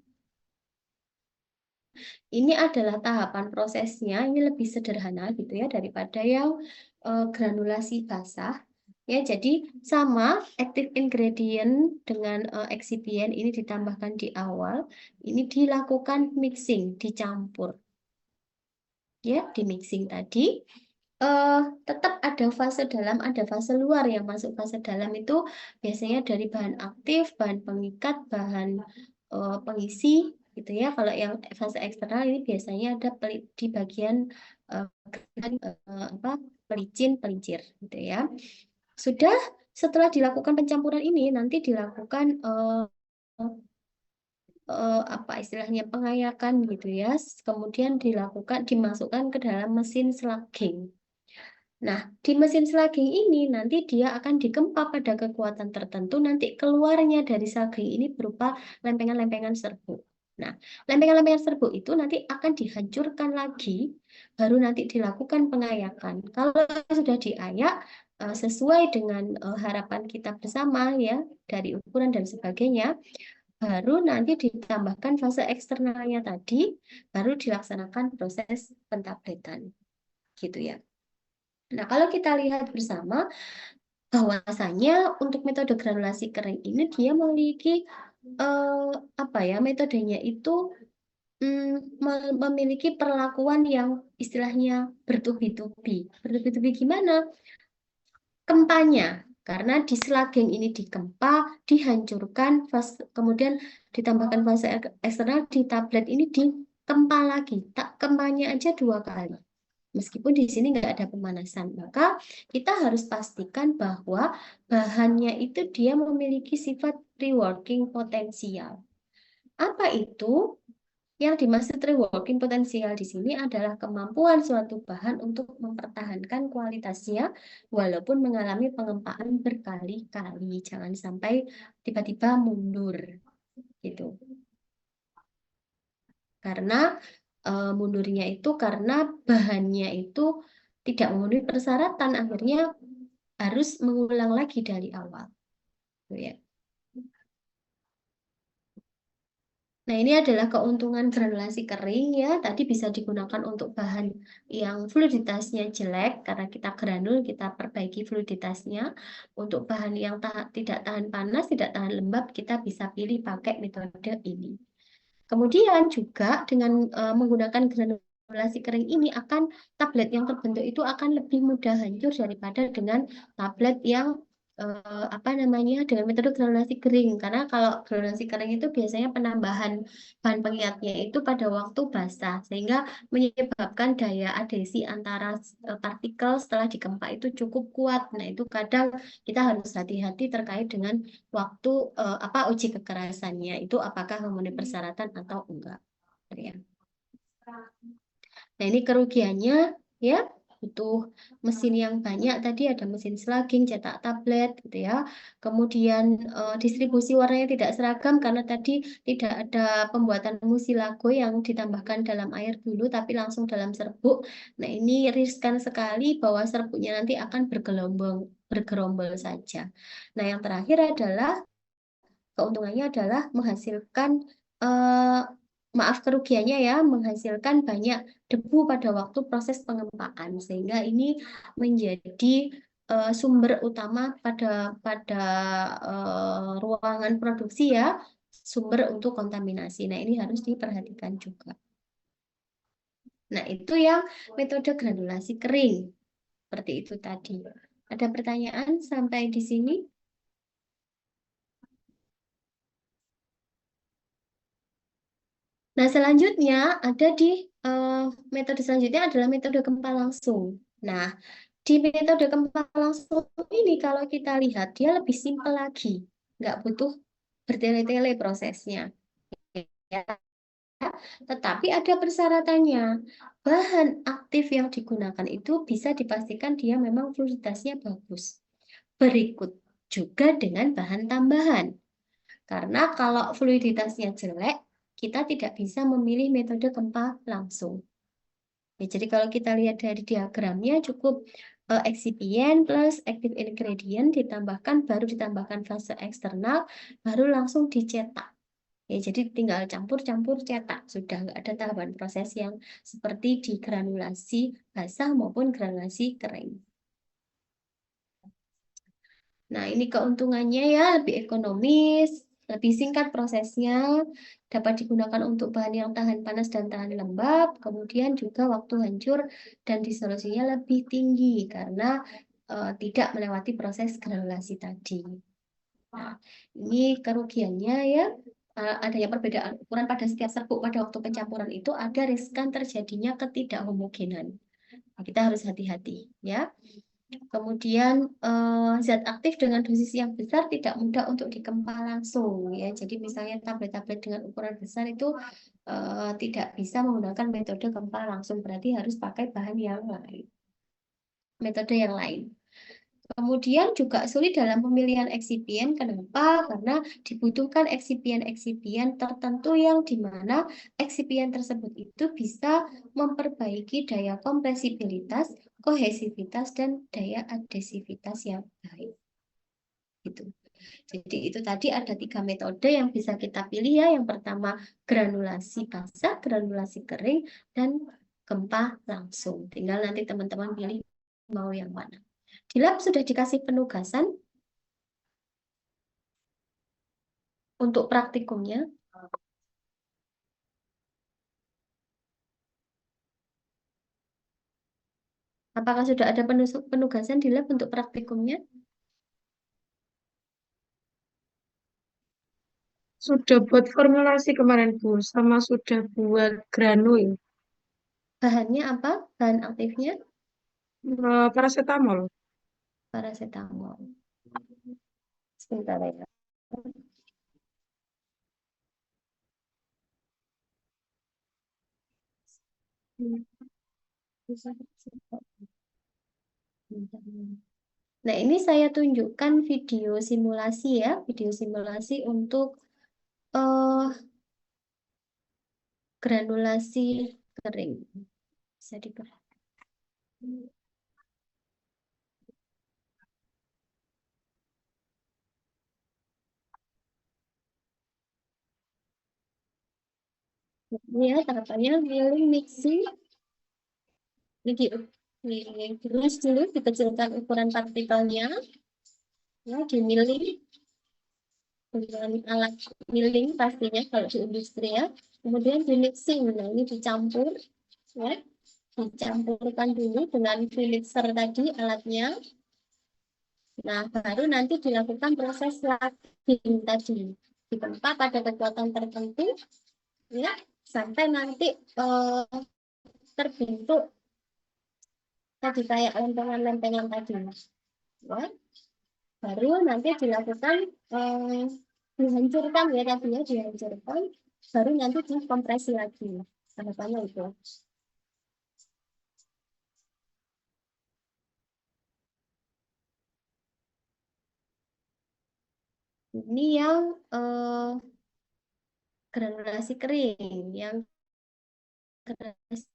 Ini adalah tahapan prosesnya, ini lebih sederhana gitu ya daripada yang granulasi basah. Ya, jadi sama active ingredient dengan excipient ini ditambahkan di awal, ini dilakukan mixing, dicampur. Ya, di mixing tadi tetap ada fase dalam, ada fase luar. Yang masuk fase dalam itu biasanya dari bahan aktif, bahan pengikat, bahan pengisi gitu ya. Kalau yang fase eksternal ini biasanya ada di bagian pelicin, pelincir gitu ya. Sudah setelah dilakukan pencampuran ini nanti dilakukan apa istilahnya pengayakan gitu ya. Kemudian dimasukkan ke dalam mesin slugging. Nah, di mesin slugging ini nanti dia akan dikempa pada kekuatan tertentu, nanti keluarnya dari slugging ini berupa lempengan-lempengan serbuk. Nah, lempengan-lempengan serbuk itu nanti akan dihancurkan lagi, baru nanti dilakukan pengayakan. Kalau sudah diayak, sesuai dengan harapan kita bersama ya, dari ukuran dan sebagainya, baru nanti ditambahkan fase eksternalnya tadi, baru dilaksanakan proses pentabletan. Gitu ya. Nah, kalau kita lihat bersama, bahwasanya untuk metode granulasi kering ini dia memiliki metodenya itu memiliki perlakuan yang istilahnya bertubi-tubi. Bertubi-tubi gimana? Kempanya, karena di slugging ini dikempa, dihancurkan, kemudian ditambahkan fase eksternal, di tablet ini dikempa lagi. Tak kempanya aja 2 kali. Meskipun di sini nggak ada pemanasan, maka kita harus pastikan bahwa bahannya itu dia memiliki sifat reworking potensial. Apa itu? Yang dimaksud reworking potensial di sini adalah kemampuan suatu bahan untuk mempertahankan kualitasnya walaupun mengalami pengempaan berkali-kali. Jangan sampai tiba-tiba mundur gitu. Karena mundurnya itu karena bahannya itu tidak memenuhi persyaratan, akhirnya harus mengulang lagi dari awal. Gitu ya. Nah, ini adalah keuntungan granulasi kering ya. Tadi bisa digunakan untuk bahan yang fluiditasnya jelek karena kita granul, kita perbaiki fluiditasnya. Untuk bahan yang tidak tahan panas, tidak tahan lembab, kita bisa pilih pakai metode ini. Kemudian juga dengan menggunakan granulasi kering ini tablet yang terbentuk itu akan lebih mudah hancur daripada dengan tablet yang apa namanya dengan metode granulasi kering, karena kalau granulasi kering itu biasanya penambahan bahan pengingatnya itu pada waktu basah sehingga menyebabkan daya adhesi antara partikel setelah dikempa itu cukup kuat. Nah, itu kadang kita harus hati-hati terkait dengan waktu apa uji kekerasannya itu apakah memenuhi persyaratan atau enggak. Ya. Nah, ini kerugiannya ya butuh mesin yang banyak, tadi ada mesin slugging, cetak tablet gitu ya. Kemudian distribusi warnanya tidak seragam karena tadi tidak ada pembuatan musilago yang ditambahkan dalam air dulu tapi langsung dalam serbuk. Nah, ini riskan sekali bahwa serbuknya nanti akan bergerombol saja. Nah, yang terakhir adalah keuntungannya adalah menghasilkan eh, maaf kerugiannya ya, menghasilkan banyak debu pada waktu proses pengempaan sehingga ini menjadi sumber utama pada ruangan produksi ya, sumber untuk kontaminasi. Nah, ini harus diperhatikan juga. Nah, itu yang metode granulasi kering. Seperti itu tadi. Ada pertanyaan sampai di sini? Nah, selanjutnya ada di metode selanjutnya adalah metode gempa langsung. Nah, di metode gempa langsung ini kalau kita lihat dia lebih simpel lagi, nggak butuh bertele-tele prosesnya. Ya. Tetapi ada persyaratannya. Bahan aktif yang digunakan itu bisa dipastikan dia memang fluiditasnya bagus. Berikut juga dengan bahan tambahan. Karena kalau fluiditasnya jelek, kita tidak bisa memilih metode gempa langsung. Ya, jadi kalau kita lihat dari diagramnya cukup eksipien plus active ingredient baru ditambahkan fase eksternal, baru langsung dicetak. Ya, jadi tinggal campur-campur cetak, sudah nggak ada tahapan proses yang seperti di granulasi basah maupun granulasi kering. Nah, ini keuntungannya ya lebih ekonomis, lebih singkat prosesnya, dapat digunakan untuk bahan yang tahan panas dan tahan lembab, kemudian juga waktu hancur dan disolusinya lebih tinggi karena tidak melewati proses granulasi tadi. Nah, ini kerugiannya ya, adanya perbedaan ukuran pada setiap serbuk pada waktu pencampuran itu ada riskan terjadinya ketidakhomogenan. Nah, kita harus hati-hati ya. Kemudian zat aktif dengan dosis yang besar tidak mudah untuk dikempa langsung ya. Jadi misalnya tablet-tablet dengan ukuran besar itu tidak bisa menggunakan metode gempa langsung, berarti harus pakai bahan yang lain, metode yang lain. Kemudian juga sulit dalam pemilihan eksipien. Kenapa? Karena dibutuhkan eksipien-eksipien tertentu yang dimana eksipien tersebut itu bisa memperbaiki daya kompresibilitas, kohesivitas, dan daya adhesivitas yang baik. Gitu. Jadi itu tadi ada 3 metode yang bisa kita pilih ya. Yang pertama granulasi basah, granulasi kering, dan gempa langsung. Tinggal nanti teman-teman pilih mau yang mana. Di lab sudah dikasih penugasan untuk praktikumnya. Apakah sudah ada penugasan di lab untuk praktikumnya? Sudah buat formulasi kemarin, Bu, sama sudah buat granul, Bahannya apa? Bahan aktifnya? paracetamol. Paracetamol. Sebentar ya. Nah, ini saya tunjukkan video simulasi ya, video simulasi untuk granulasi kering. Bisa diperhatikan. Ya, tahapannya milling mixing. Ini digerus dulu, dikecilkan ukuran partikelnya. Ya, dimilling dengan alat milling pastinya kalau di industri ya. Kemudian di mixing, nah ini dicampur, ya, dicampurkan dulu dengan mixer tadi alatnya. Nah, baru nanti dilakukan proses laging tadi ditempa pada kekuatan tertentu, ya, sampai nanti terbentuk tadi kayak lempengan-lempengan tadi, ya. Baru nanti dilakukan dihancurkan ya tadi ya, dihancurkan, baru nanti dikompresi lagi. Tahapannya itu. Ini yang granulasi kering, yang granulasi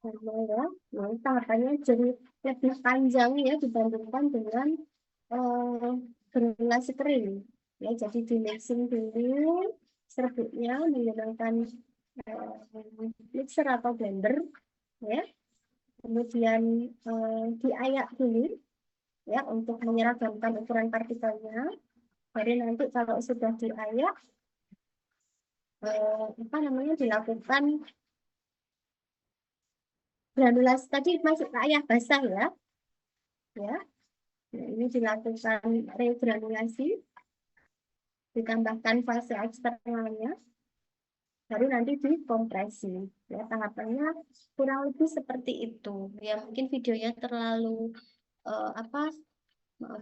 ya. Nah, tahapannya jadi lebih panjang ya dibandingkan dengan granulasi kering. Ya, jadi di mixing dulu serbuknya menggunakan mixer atau blender, ya. Kemudian diayak dulu ya untuk menyeragamkan ukuran partikelnya. Baru nanti kalau sudah diayak apa namanya dilakukan granulasi tadi masuk ayah basah ya. Ya. Nah, ini dilakukan regranulasi, ditambahkan fase eksternalnya, baru nanti dikompresi. Ya, tahapannya kurang lebih seperti itu. Ya, mungkin videonya terlalu apa? Maaf,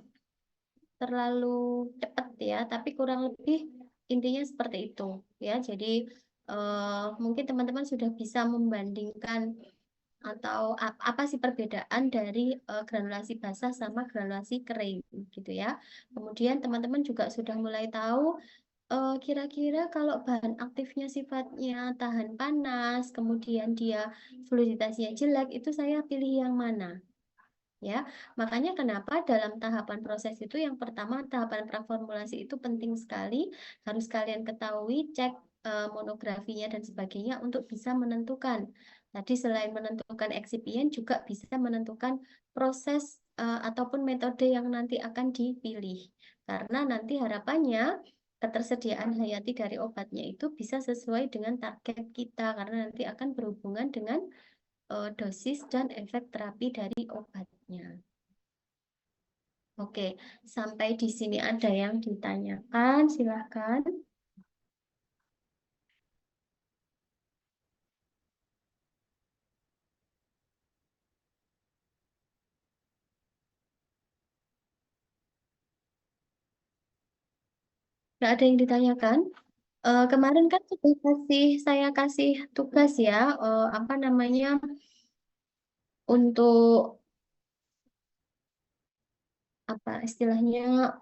terlalu cepat ya, tapi kurang lebih intinya seperti itu. Ya, jadi mungkin teman-teman sudah bisa membandingkan atau apa sih perbedaan dari granulasi basah sama granulasi kering gitu ya. Kemudian teman-teman juga sudah mulai tahu kira-kira kalau bahan aktifnya sifatnya tahan panas, kemudian dia fluiditasnya jelek, itu saya pilih yang mana? Ya, makanya kenapa dalam tahapan proses itu yang pertama tahapan praformulasi itu penting sekali, harus kalian ketahui, cek monografinya dan sebagainya untuk bisa menentukan. Tadi selain menentukan eksipien juga bisa menentukan proses ataupun metode yang nanti akan dipilih. Karena nanti harapannya ketersediaan hayati dari obatnya itu bisa sesuai dengan target kita karena nanti akan berhubungan dengan dosis dan efek terapi dari obatnya. Oke, sampai di sini ada yang ditanyakan, silahkan. Nggak ada yang ditanyakan. Kemarin kan sudah saya kasih tugas ya, apa namanya, untuk apa istilahnya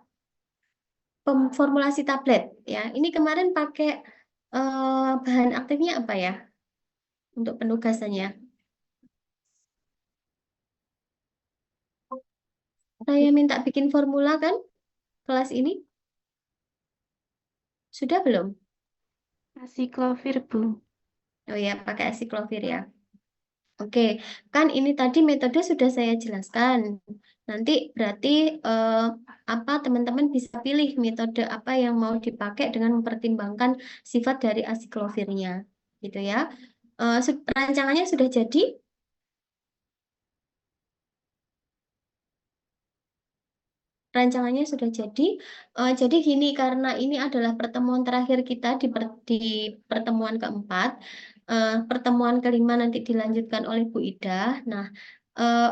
formulasi tablet ya. Ini kemarin pakai bahan aktifnya apa ya untuk penugasannya? Saya minta bikin formula kan kelas ini? Sudah belum? Asiklovir, Bu. Oh ya, pakai asiklovir ya. Oke, kan ini tadi metode sudah saya jelaskan. Nanti berarti apa teman-teman bisa pilih metode apa yang mau dipakai dengan mempertimbangkan sifat dari asiklovirnya, gitu ya. Rancangannya sudah jadi? Rancangannya sudah jadi. Jadi gini, karena ini adalah pertemuan terakhir kita di pertemuan keempat, pertemuan kelima nanti dilanjutkan oleh Bu Ida. Nah,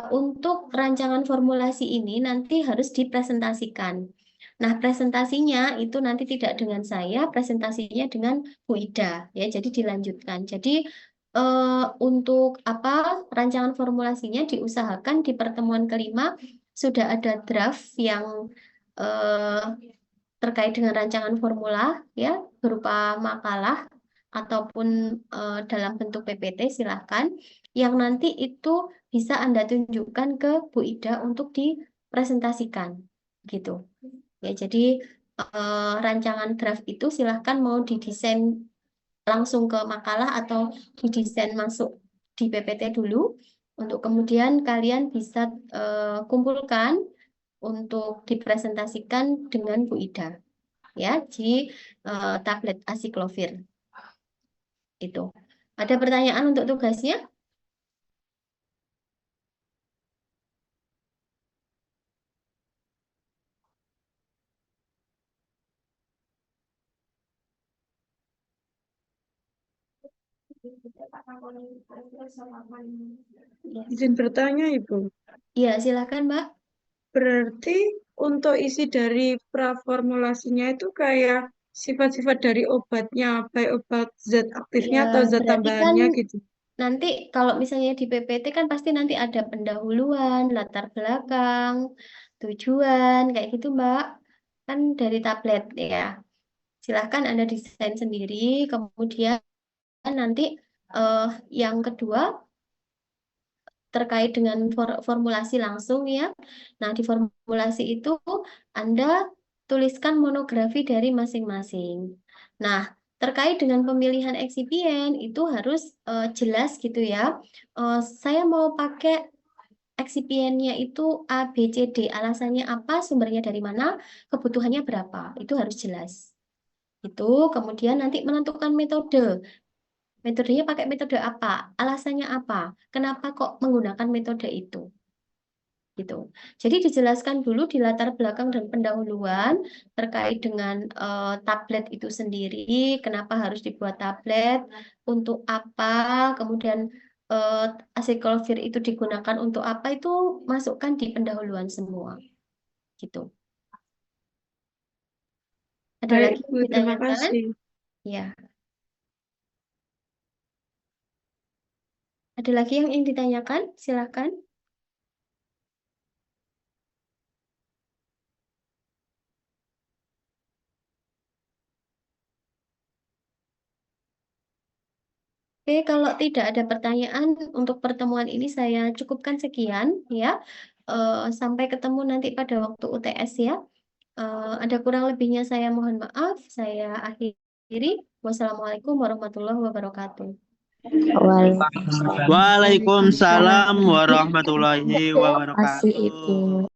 untuk rancangan formulasi ini nanti harus dipresentasikan. Nah, presentasinya itu nanti tidak dengan saya, presentasinya dengan Bu Ida ya. Jadi dilanjutkan. Jadi untuk apa rancangan formulasinya diusahakan di pertemuan kelima sudah ada draft yang eh, terkait dengan rancangan formula ya berupa makalah ataupun dalam bentuk PPT silahkan yang nanti itu bisa Anda tunjukkan ke Bu Ida untuk dipresentasikan gitu. Ya, jadi rancangan draft itu silahkan mau didesain langsung ke makalah atau didesain masuk di PPT dulu untuk kemudian kalian bisa kumpulkan untuk dipresentasikan dengan Bu Ida ya di tablet Asiklovir itu. Ada pertanyaan untuk tugasnya? Izin bertanya, Ibu. Ya, silakan, Mbak. Berarti untuk isi dari praformulasinya itu kayak sifat-sifat dari obatnya, baik obat zat aktifnya Ya, atau zat berarti kan tambahannya gitu. nanti kalau misalnya di PPT kan pasti nanti ada pendahuluan, latar belakang, tujuan, kayak gitu, Mbak. Kan dari tablet ya. Silahkan Anda desain sendiri, kemudian nanti eh, yang kedua terkait dengan formulasi langsung ya. Nah, di formulasi itu Anda tuliskan monografi dari masing-masing. Nah, terkait dengan pemilihan eksipien itu harus jelas gitu ya. Saya mau pakai eksipiennya itu A, B, C, D. Alasannya apa, sumbernya dari mana, kebutuhannya berapa. Itu harus jelas. Itu kemudian nanti menentukan metode. Metodenya pakai metode apa? Alasannya apa? Kenapa kok menggunakan metode itu? Gitu. Jadi dijelaskan dulu di latar belakang dan pendahuluan terkait dengan tablet itu sendiri, kenapa harus dibuat tablet, untuk apa, kemudian acyclovir itu digunakan untuk apa itu masukkan di pendahuluan semua. Gitu. Ada Baik, lagi Bu, yang terima ditanyakan? kasih. Ya. Ada lagi yang ingin ditanyakan? Silakan. Oke, kalau tidak ada pertanyaan untuk pertemuan ini saya cukupkan sekian ya. Sampai ketemu nanti pada waktu UTS ya. Ada kurang lebihnya saya mohon maaf. Saya akhiri. Wassalamualaikum warahmatullahi wabarakatuh. Waalaikumsalam Waalaikumsalam warahmatullahi warahmatullahi wabarakatuh. wabarakatuh.